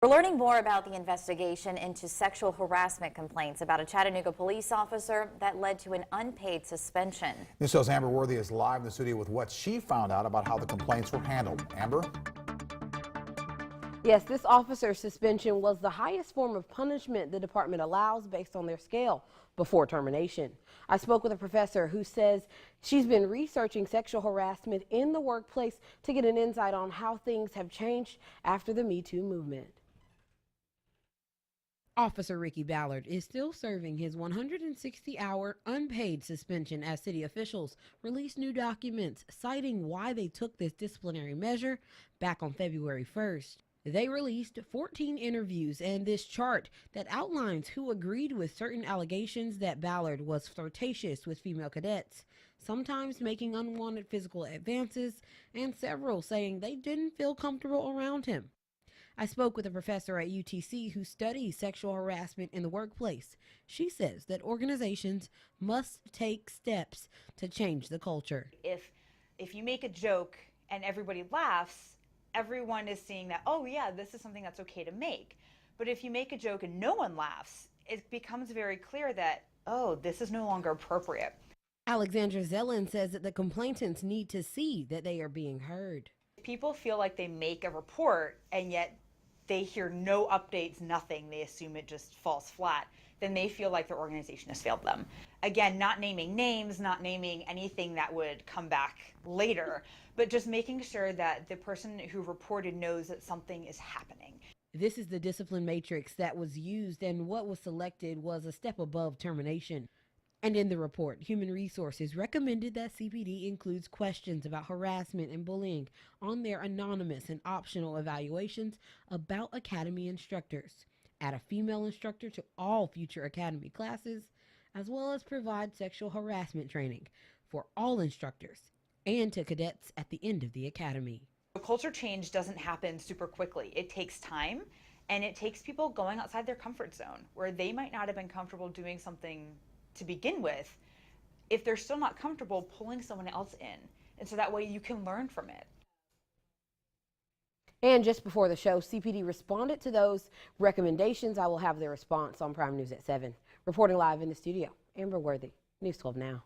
We're learning more about the investigation into sexual harassment complaints about a Chattanooga police officer that led to an unpaid suspension. News Show's Amber Worthy is live in the studio with what she found out about how the complaints were handled. Amber? Yes, this officer's suspension was the highest form of punishment the department allows based on their scale before termination. I spoke with a professor who says she's been researching sexual harassment in the workplace to get an insight on how things have changed after the Me Too movement. Officer Ricky Ballard is still serving his 160-hour unpaid suspension as city officials released new documents citing why they took this disciplinary measure back on February 1st. They released 14 interviews and this chart that outlines who agreed with certain allegations that Ballard was flirtatious with female cadets, sometimes making unwanted physical advances, and several saying they didn't feel comfortable around him. I spoke with a professor at UTC who studies sexual harassment in the workplace. She says that organizations must take steps to change the culture. If you make a joke and everybody laughs, everyone is seeing that, oh yeah, this is something that's okay to make. But if you make a joke and no one laughs, it becomes very clear that, oh, this is no longer appropriate. Alexandra Zellin says that the complainants need to see that they are being heard. People feel like they make a report and yet they hear no updates, nothing, they assume it just falls flat, then they feel like their organization has failed them. Again, not naming names, not naming anything that would come back later, but just making sure that the person who reported knows that something is happening. This is the discipline matrix that was used, and what was selected was a step above termination. And in the report, Human Resources recommended that CPD includes questions about harassment and bullying on their anonymous and optional evaluations about academy instructors, add a female instructor to all future academy classes, as well as provide sexual harassment training for all instructors and to cadets at the end of the academy. Culture change doesn't happen super quickly. It takes time, and it takes people going outside their comfort zone where they might not have been comfortable doing something to begin with. If they're still not comfortable, pulling someone else in, and so that way you can learn from it. And just before the show, CPD responded to those recommendations. I will have their response on Prime News at 7. Reporting live in the studio, Amber Worthy, News 12 Now.